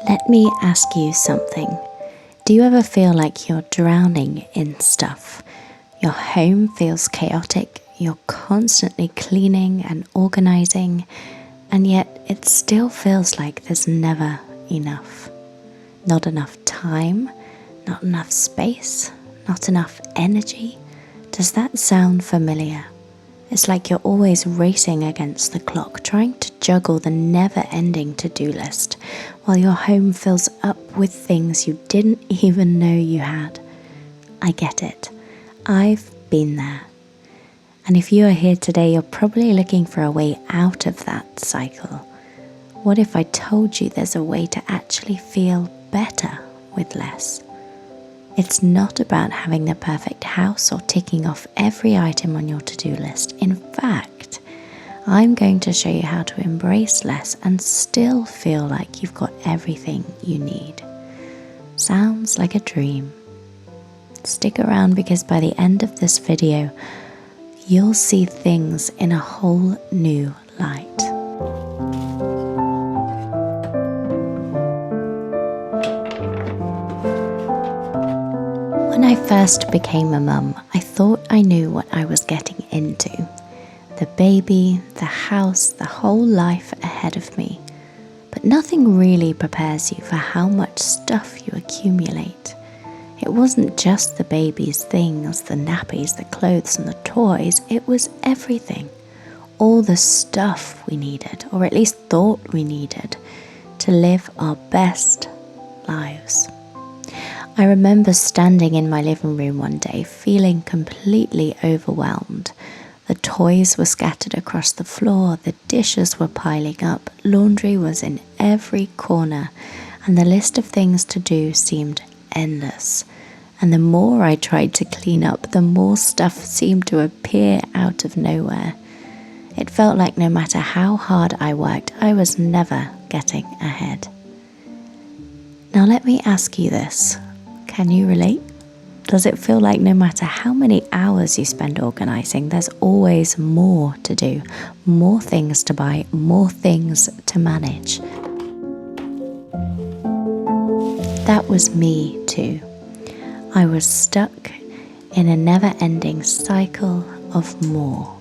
Let me ask you something. Do you ever feel like you're drowning in stuff? Your home feels chaotic, you're constantly cleaning and organizing, and yet it still feels like there's never enough. Not enough time, not enough space, not enough energy. Does that sound familiar? It's like you're always racing against the clock, trying to juggle the never-ending to-do list, while your home fills up with things you didn't even know you had. I get it. I've been there. And if you are here today, you're probably looking for a way out of that cycle. What if I told you there's a way to actually feel better with less? It's not about having the perfect house or ticking off every item on your to-do list. In fact, I'm going to show you how to embrace less and still feel like you've got everything you need. Sounds like a dream. Stick around because by the end of this video, you'll see things in a whole new light. When I first became a mum, I thought I knew what I was getting into. The baby, the house, the whole life ahead of me. But nothing really prepares you for how much stuff you accumulate. It wasn't just the baby's things, the nappies, the clothes and the toys. It was everything. All the stuff we needed, or at least thought we needed, to live our best lives. I remember standing in my living room one day, feeling completely overwhelmed. The toys were scattered across the floor, the dishes were piling up, laundry was in every corner, and the list of things to do seemed endless. And the more I tried to clean up, the more stuff seemed to appear out of nowhere. It felt like no matter how hard I worked, I was never getting ahead. Now let me ask you this. Can you relate? Does it feel like no matter how many hours you spend organizing, there's always more to do, more things to buy, more things to manage? That was me too. I was stuck in a never-ending cycle of more.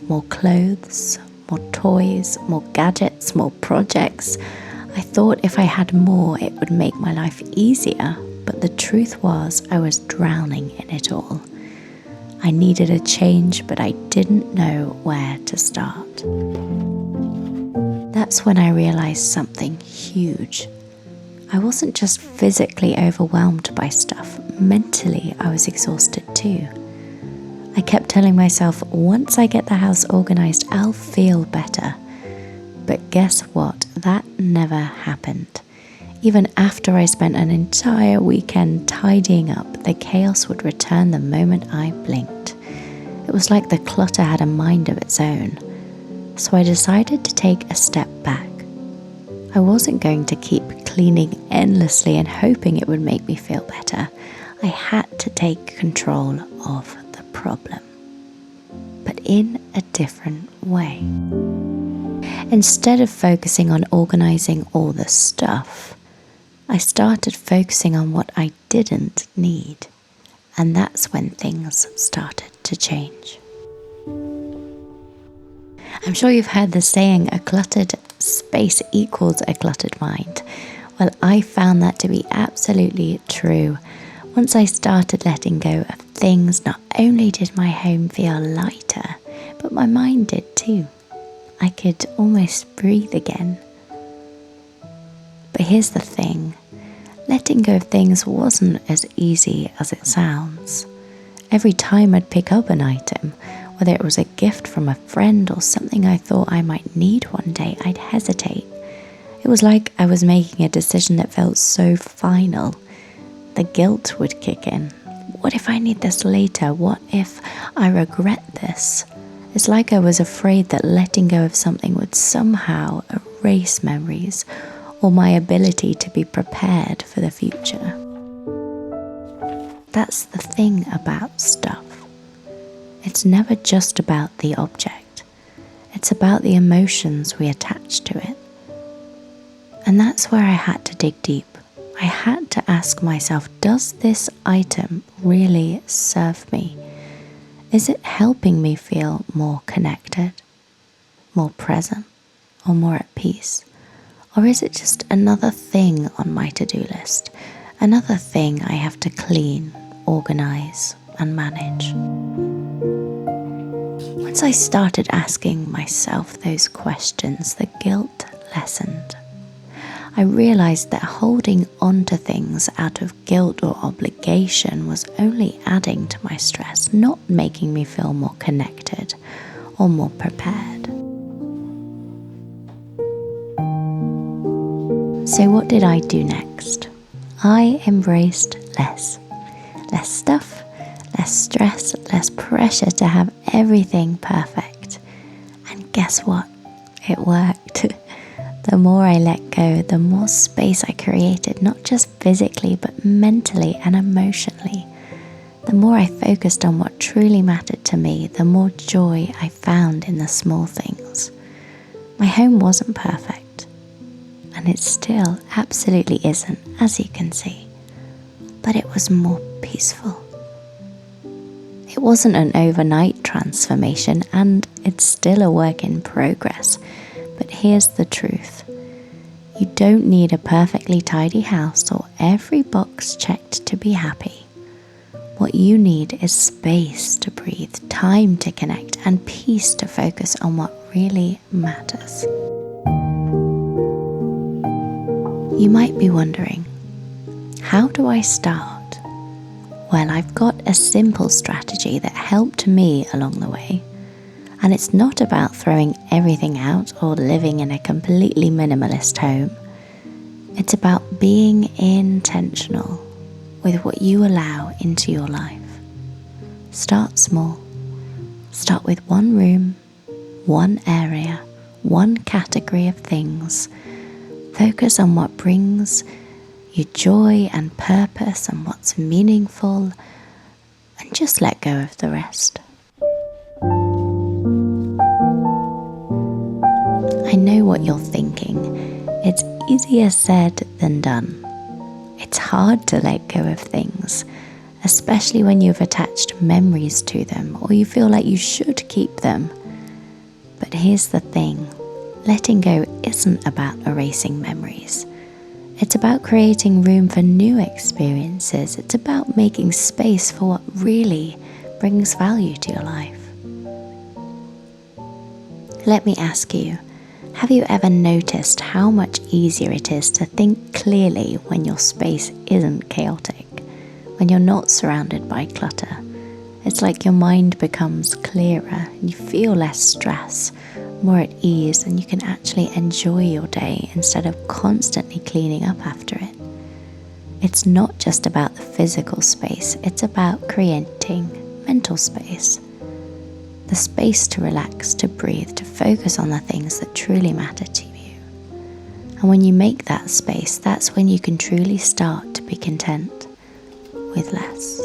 More clothes, more toys, more gadgets, more projects. I thought if I had more, it would make my life easier. But the truth was, I was drowning in it all. I needed a change, but I didn't know where to start. That's when I realized something huge. I wasn't just physically overwhelmed by stuff. Mentally, I was exhausted too. I kept telling myself, once I get the house organized, I'll feel better. But guess what? That never happened. Even after I spent an entire weekend tidying up, the chaos would return the moment I blinked. It was like the clutter had a mind of its own. So I decided to take a step back. I wasn't going to keep cleaning endlessly and hoping it would make me feel better. I had to take control of the problem, but in a different way. Instead of focusing on organizing all the stuff, I started focusing on what I didn't need, and that's when things started to change. I'm sure you've heard the saying, a cluttered space equals a cluttered mind. Well, I found that to be absolutely true. Once I started letting go of things, not only did my home feel lighter, but my mind did too. I could almost breathe again. But here's the thing. Letting go of things wasn't as easy as it sounds. Every time I'd pick up an item, whether it was a gift from a friend or something I thought I might need one day, I'd hesitate. It was like I was making a decision that felt so final. The guilt would kick in. What if I need this later? What if I regret this? It's like I was afraid that letting go of something would somehow erase memories or my ability to be prepared for the future. That's the thing about stuff. It's never just about the object. It's about the emotions we attach to it. And that's where I had to dig deep. I had to ask myself, does this item really serve me? Is it helping me feel more connected, more present, or more at peace? Or is it just another thing on my to-do list? Another thing I have to clean, organize, and manage? Once I started asking myself those questions, the guilt lessened. I realized that holding on to things out of guilt or obligation was only adding to my stress, not making me feel more connected or more prepared. So what did I do next? I embraced less. Less stuff, less stress, less pressure to have everything perfect. And guess what? It worked. The more I let go, the more space I created, not just physically, but mentally and emotionally. The more I focused on what truly mattered to me, the more joy I found in the small things. My home wasn't perfect, and it still absolutely isn't, as you can see, but it was more peaceful. It wasn't an overnight transformation, and it's still a work in progress. But here's the truth. You don't need a perfectly tidy house or every box checked to be happy. What you need is space to breathe, time to connect, and peace to focus on what really matters. You might be wondering, how do I start? Well, I've got a simple strategy that helped me along the way. And it's not about throwing everything out or living in a completely minimalist home. It's about being intentional with what you allow into your life. Start small. Start with one room, one area, one category of things. Focus on what brings you joy and purpose and what's meaningful, and just let go of the rest. I know what you're thinking. It's easier said than done. It's hard to let go of things, especially when you've attached memories to them or you feel like you should keep them. But here's the thing. Letting go isn't about erasing memories. It's about creating room for new experiences. It's about making space for what really brings value to your life. Let me ask you, have you ever noticed how much easier it is to think clearly when your space isn't chaotic, when you're not surrounded by clutter? It's like your mind becomes clearer and you feel less stress, more at ease, and you can actually enjoy your day instead of constantly cleaning up after it. It's not just about the physical space, it's about creating mental space. The space to relax, to breathe, to focus on the things that truly matter to you. And when you make that space, that's when you can truly start to be content with less.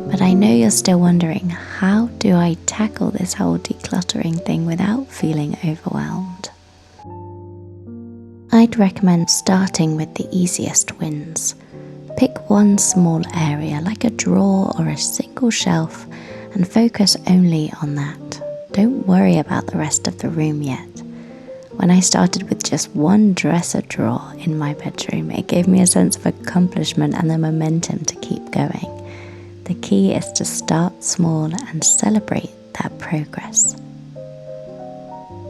But I know you're still wondering, how do I tackle this whole decluttering thing without feeling overwhelmed? I'd recommend starting with the easiest wins. Pick one small area, like a drawer or a single shelf, and focus only on that. Don't worry about the rest of the room yet. When I started with just one dresser drawer in my bedroom, it gave me a sense of accomplishment and the momentum to keep going. The key is to start small and celebrate that progress.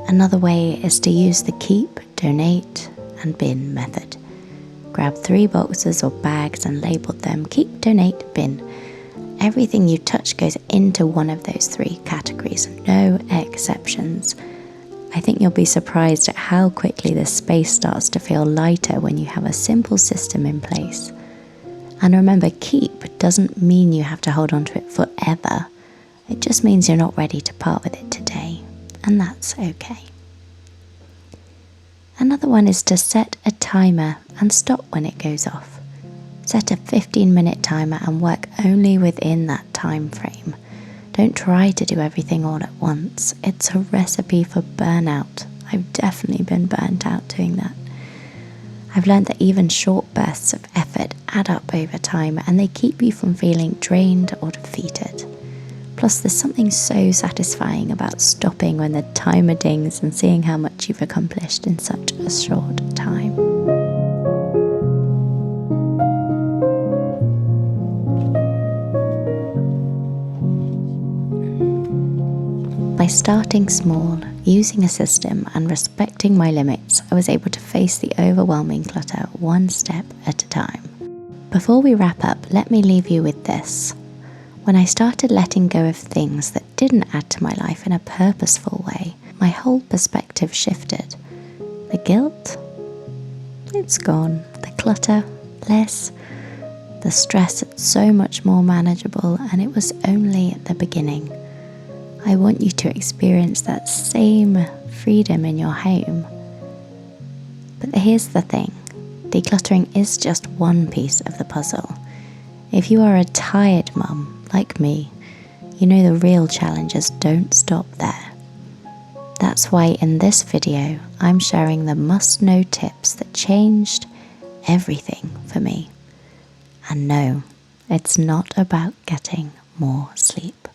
Another way is to use the keep, donate, and bin method. Grab 3 boxes or bags and label them keep, donate, bin. Everything you touch goes into one of those 3 categories, no exceptions. I think you'll be surprised at how quickly the space starts to feel lighter when you have a simple system in place. And remember, keep doesn't mean you have to hold on to it forever. It just means you're not ready to part with it today, and that's okay. Another one is to set a timer and stop when it goes off. Set a 15-minute timer and work only within that time frame. Don't try to do everything all at once. It's a recipe for burnout, I've definitely been burnt out doing that. I've learned that even short bursts of effort add up over time and they keep you from feeling drained or defeated. Plus, there's something so satisfying about stopping when the timer dings and seeing how much you've accomplished in such a short time. By starting small, using a system and respecting my limits, I was able to face the overwhelming clutter one step at a time. Before we wrap up, let me leave you with this. When I started letting go of things that didn't add to my life in a purposeful way, my whole perspective shifted. The guilt? It's gone. The clutter? Less. The stress? It's so much more manageable, and it was only the beginning. I want you to experience that same freedom in your home. But here's the thing. Decluttering is just one piece of the puzzle. If you are a tired mum, like me, you know the real challenges don't stop there. That's why in this video, I'm sharing the must-know tips that changed everything for me. And no, it's not about getting more sleep.